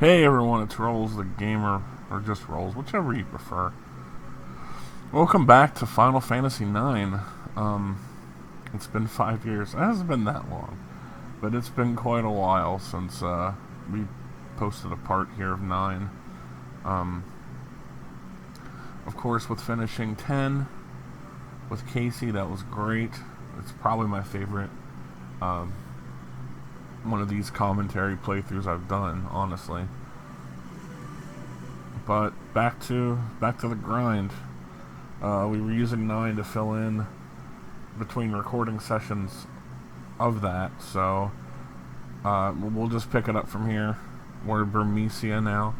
Hey everyone, it's Rowlesthegamer, or just Rolls, whichever you prefer. Welcome back to Final Fantasy IX. It's been 5 years. It hasn't been that long, but it's been quite a while since we posted a part here of 9. Of course, with finishing 10 with Casey, that was great. It's probably my favorite one of these commentary playthroughs I've done, honestly. But back to the grind. We were using 9 to fill in between recording sessions of that, so we'll just pick it up from here. We're in Burmecia now.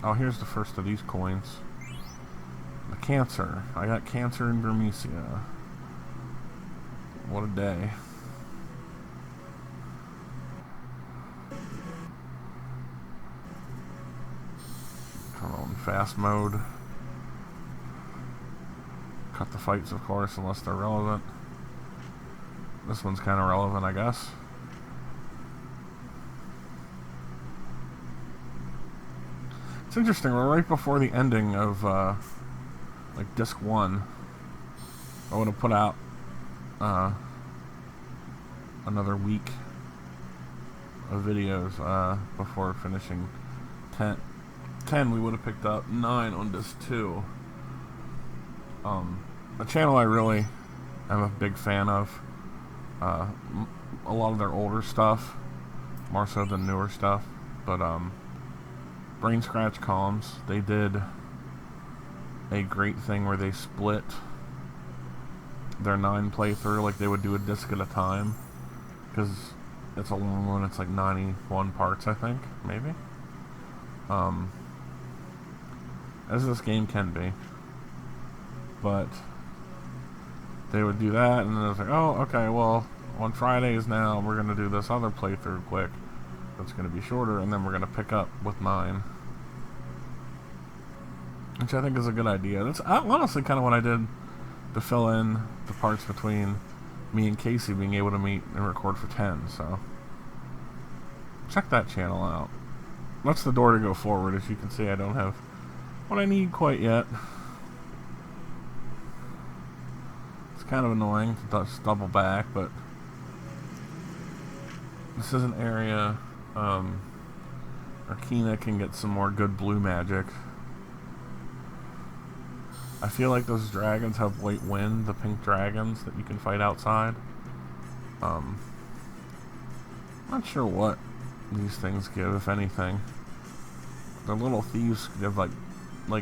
Oh, here's the first of these coins. The cancer. I got cancer in Burmecia. What a day. Turn on fast mode. Cut the fights, of course, unless they're relevant. This one's kind of relevant, I guess. It's interesting, we're right before the ending of, like, Disc 1. I want to put out, another week of videos, before finishing 10. We would have picked up 9 on Disc 2. A channel I really am a big fan of. A lot of their older stuff, more so than newer stuff. But, Brain Scratch Comms, they did a great thing where they split their 9 playthrough, like they would do a disc at a time, because it's a long one. It's like 91 parts, I think, maybe, as this game can be. But they would do that, and then it's like, oh, okay, well, on Fridays now we're going to do this other playthrough quick that's going to be shorter, and then we're going to pick up with 9. Which I think is a good idea. That's honestly kind of what I did to fill in the parts between me and Casey being able to meet and record for 10, so check that channel out. That's the door to go forward. As you can see, I don't have what I need quite yet. It's kind of annoying to just double back, but this is an area Arkina can get some more good blue magic. I feel like those dragons have white wind, the pink dragons that you can fight outside. Not sure what these things give, if anything. The little thieves give like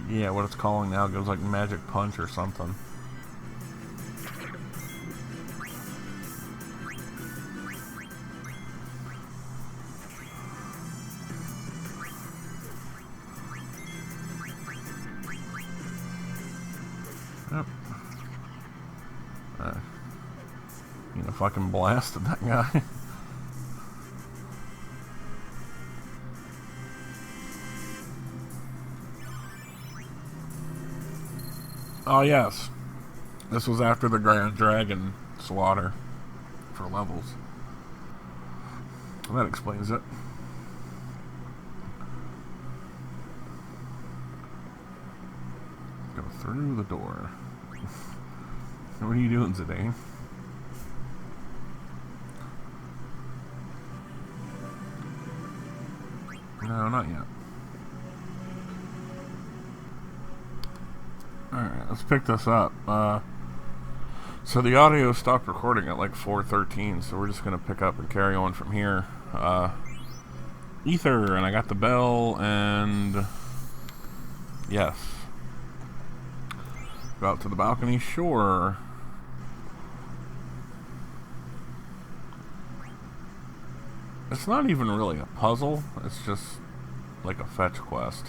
yeah, what it's calling now gives like magic punch or something. Yep. You know, fucking blasted that guy. Oh yes, this was after the Grand Dragon slaughter for levels. That explains it. Go through the door. What are you doing, Zidane? No, not yet. Alright, let's pick this up. So the audio stopped recording at like 4:13, so we're just going to pick up and carry on from here. Ether, and I got the bell, and yes. Go out to the balcony, sure. It's not even really a puzzle, it's just like a fetch quest.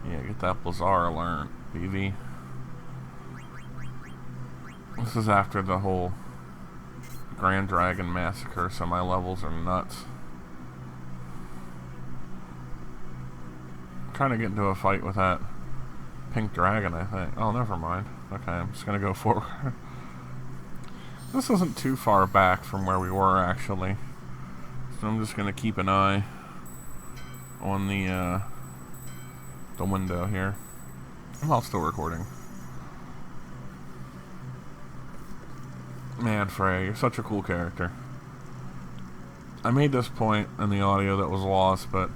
Yeah, get that Blizzard alert, BV. This is after the whole Grand Dragon massacre, so my levels are nuts. I'm trying to get into a fight with that pink dragon, I think. Oh, never mind. Okay, I'm just gonna go forward. This isn't too far back from where we were, actually. So I'm just gonna keep an eye on the window here. I'm still recording. Man, Frey, you're such a cool character. I made this point in the audio that was lost, but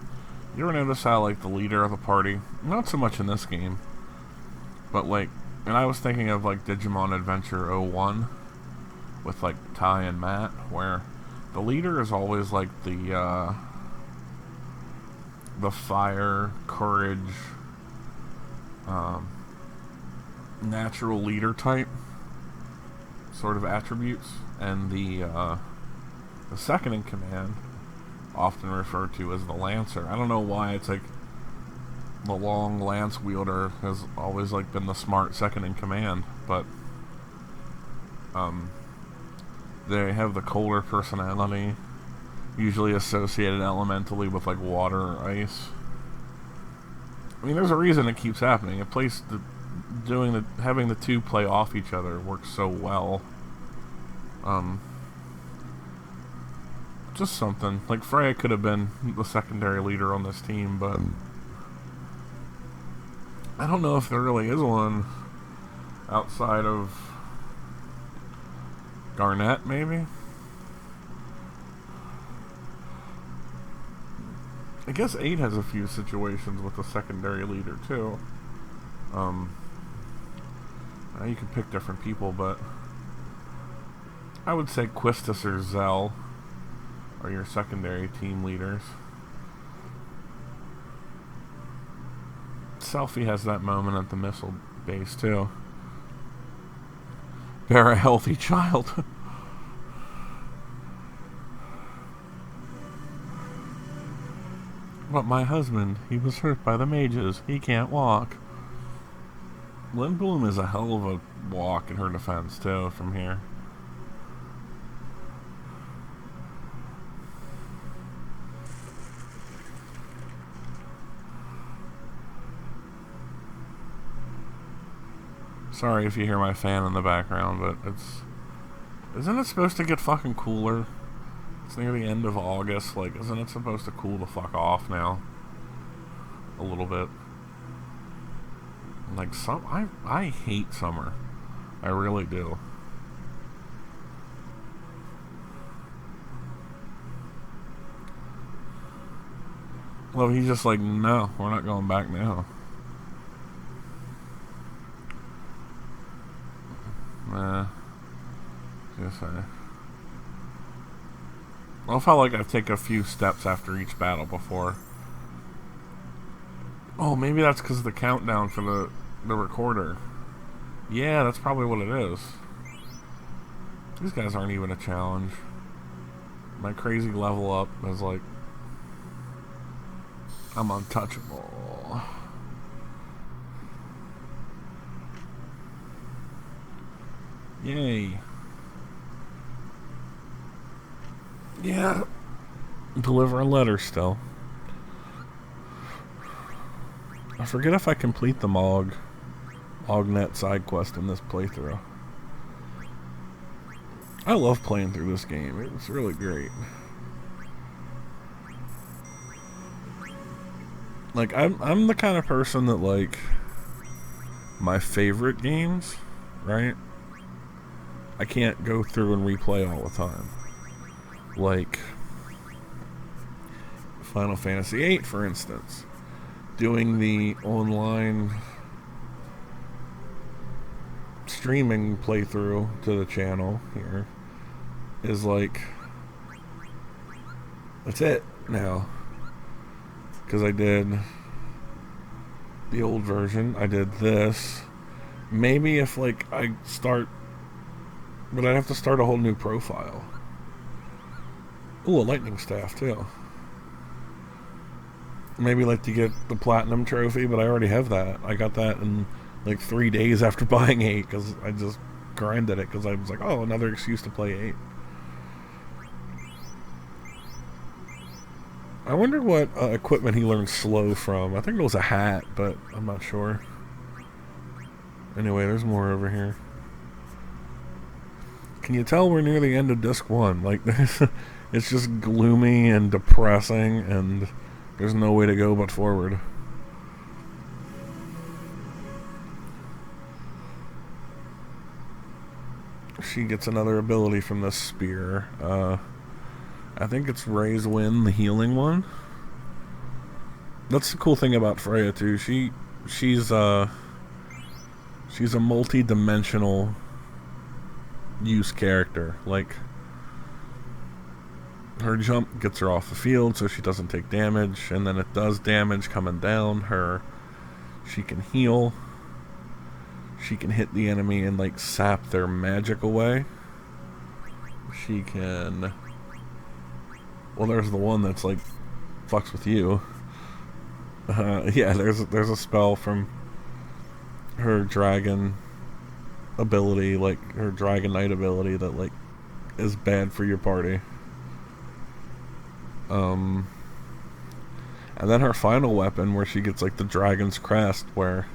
you ever notice how, like, the leader of the party, not so much in this game, but, like, and I was thinking of, like, Digimon Adventure 01 with, like, Ty and Matt, where the leader is always, like, the fire, courage, natural leader type sort of attributes, and the second in command, often referred to as the Lancer. I don't know why it's like the long lance wielder has always like been the smart second in command, but they have the colder personality, usually associated elementally with like water or ice. I mean, there's a reason it keeps happening. It plays having the two play off each other works so well. Just something. Like, Freya could have been the secondary leader on this team, but I don't know if there really is one outside of Garnet, maybe? I guess 8 has a few situations with the secondary leader, too. Now you can pick different people, but I would say Quistis or Zell are your secondary team leaders. Selphie has that moment at the missile base, too. Bear a healthy child. But my husband, he was hurt by the mages. He can't walk. Lindblom is a hell of a walk in her defense, too, from here. Sorry if you hear my fan in the background, but isn't it supposed to get fucking cooler? It's near the end of August, like, isn't it supposed to cool the fuck off now? A little bit. Like, I hate summer. I really do. Well, he's just like, no, we're not going back now. Nah. Just I felt like I've taken a few steps after each battle before. Oh, maybe that's because of the countdown for the recorder. Yeah, that's probably what it is. These guys aren't even a challenge. My crazy level up is like, I'm untouchable. Yay. Yeah. Deliver a letter still. I forget if I complete the Ognet side quest in this playthrough. I love playing through this game. It's really great. Like, I'm the kind of person that, like, my favorite games, right? I can't go through and replay all the time. Like Final Fantasy VIII, for instance. Doing the online streaming playthrough to the channel here is like, that's it now. Because I did the old version, I did this. Maybe if, like, I start, but I'd have to start a whole new profile. Ooh, a lightning staff, too. Maybe like to get the platinum trophy, but I already have that. I got that in like 3 days after buying 8, because I just grinded it, because I was like, oh, another excuse to play 8. I wonder what equipment he learned slow from. I think it was a hat, but I'm not sure. Anyway, there's more over here. Can you tell we're near the end of disc 1? Like, It's just gloomy and depressing, and there's no way to go but forward. She gets another ability from this spear. I think it's Raise Wind, the healing one. That's the cool thing about Freya too. She's a multi-dimensional use character. Like, her jump gets her off the field so she doesn't take damage, and then it does damage coming down. She can heal. She can hit the enemy and like sap their magic away. She can... Well, there's the one that's like fucks with you. Yeah, there's a spell from her dragon ability, like her Dragon Knight ability, that like is bad for your party. And then her final weapon, where she gets like the Dragon's Crest, where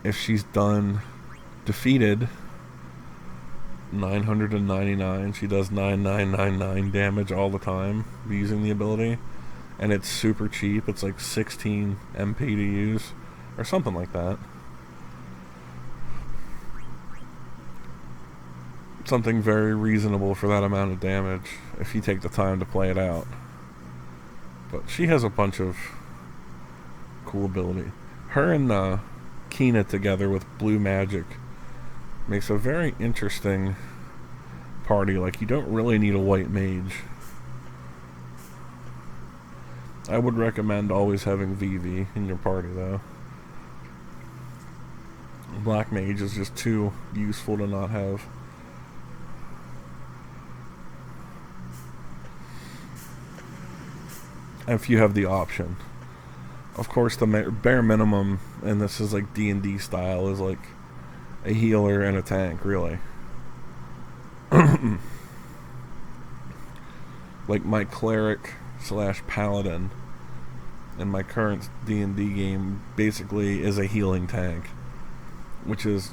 if she's done defeated 999, she does 9999 damage all the time using the ability, and it's super cheap. It's like 16 MP to use or something like that. Something very reasonable for that amount of damage if you take the time to play it out. But she has a bunch of cool ability. Her and Kina together with blue magic makes a very interesting party. Like, you don't really need a white mage. I would recommend always having Vivi in your party though. Black mage is just too useful to not have. If you have the option. Of course, the bare minimum, and this is like D&D style, is like a healer and a tank, really. Like my cleric / paladin in my current D&D game basically is a healing tank, which is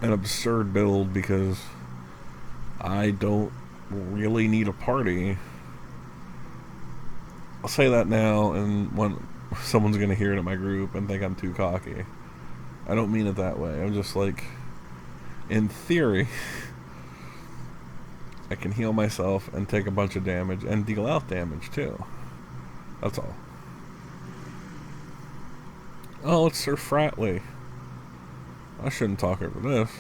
an absurd build because I don't really need a party. I'll say that now, and when someone's going to hear it in my group and think I'm too cocky. I don't mean it that way. I'm just like, in theory, I can heal myself and take a bunch of damage and deal out damage too. That's all. Oh, it's Sir Fratley. I shouldn't talk over this.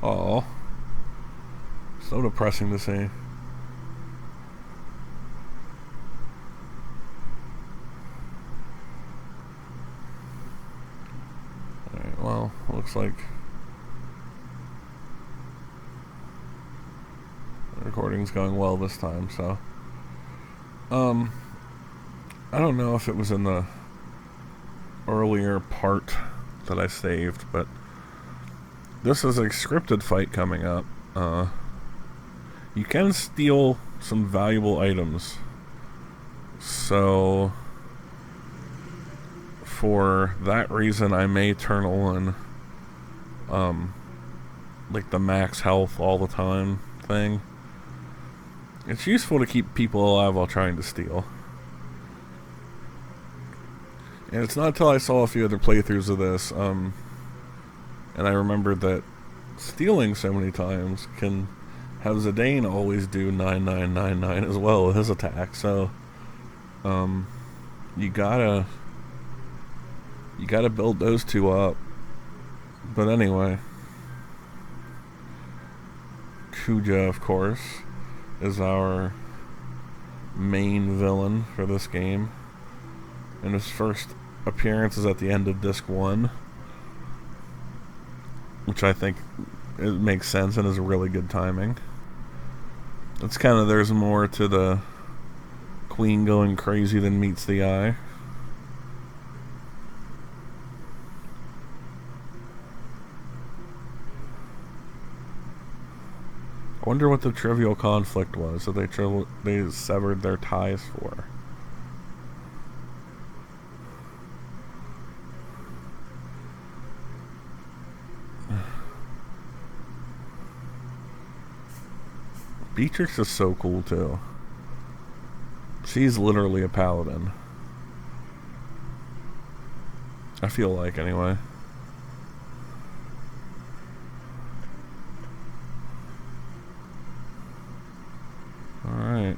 Oh, so depressing to see. Alright, well, looks like the recording's going well this time, so I don't know if it was in the earlier part that I saved, but this is a scripted fight coming up. You can steal some valuable items. So, for that reason, I may turn on, like the max health all the time thing. It's useful to keep people alive while trying to steal. And it's not until I saw a few other playthroughs of this, and I remembered that stealing so many times can have Zidane always do 9999 as well with his attack. So, you gotta build those two up. But anyway, Kuja, of course, is our main villain for this game, and his first appearance is at the end of Disc 1. Which I think it makes sense and is really good timing. It's kind of, there's more to the queen going crazy than meets the eye. I wonder what the trivial conflict was that they severed their ties for. Beatrix is so cool too. She's literally a paladin. I feel like, anyway. Alright.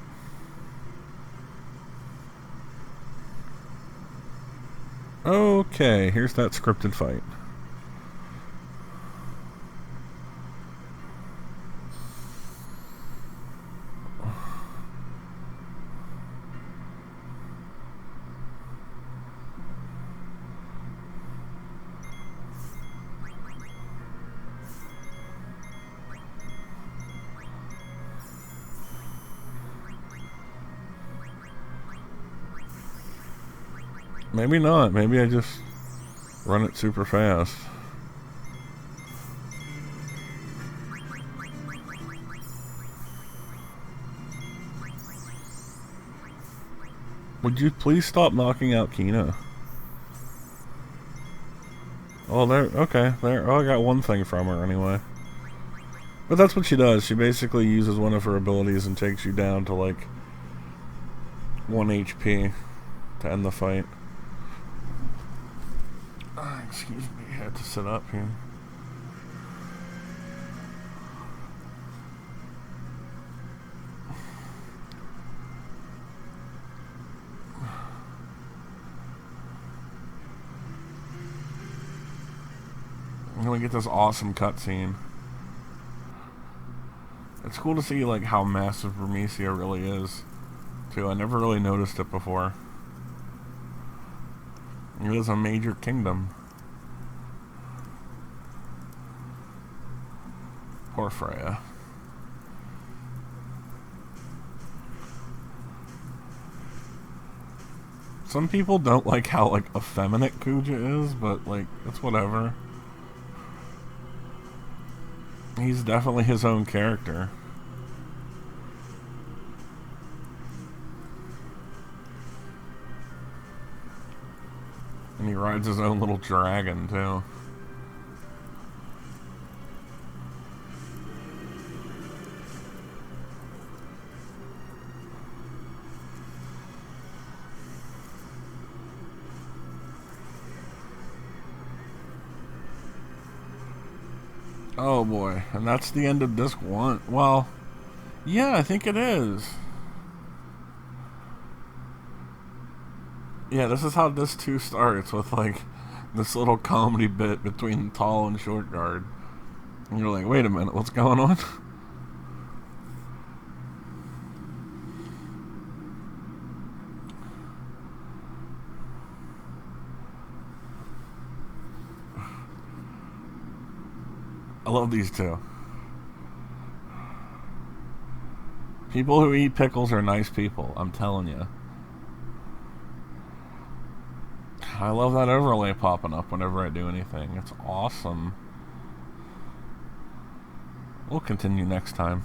Okay, here's that scripted fight. Maybe not. Maybe I just run it super fast. Would you please stop knocking out Kina? Oh, there. Okay, there. Oh, I got one thing from her anyway. But that's what she does. She basically uses one of her abilities and takes you down to like 1 HP to end the fight. Excuse me, I had to sit up here. I'm gonna get this awesome cutscene. It's cool to see like how massive Burmecia really is, too. I never really noticed it before. It is a major kingdom. Poor Freya. Some people don't like how like effeminate Kuja is, but like it's whatever. He's definitely his own character. And he rides his own little dragon too. Oh boy, and that's the end of disc 1. Well, yeah, I think it is. Yeah, this is how disc 2 starts, with like this little comedy bit between Tall and Short Guard. And you're like, wait a minute, what's going on? I love these two. People who eat pickles are nice people, I'm telling you. I love that overlay popping up whenever I do anything. It's awesome. We'll continue next time.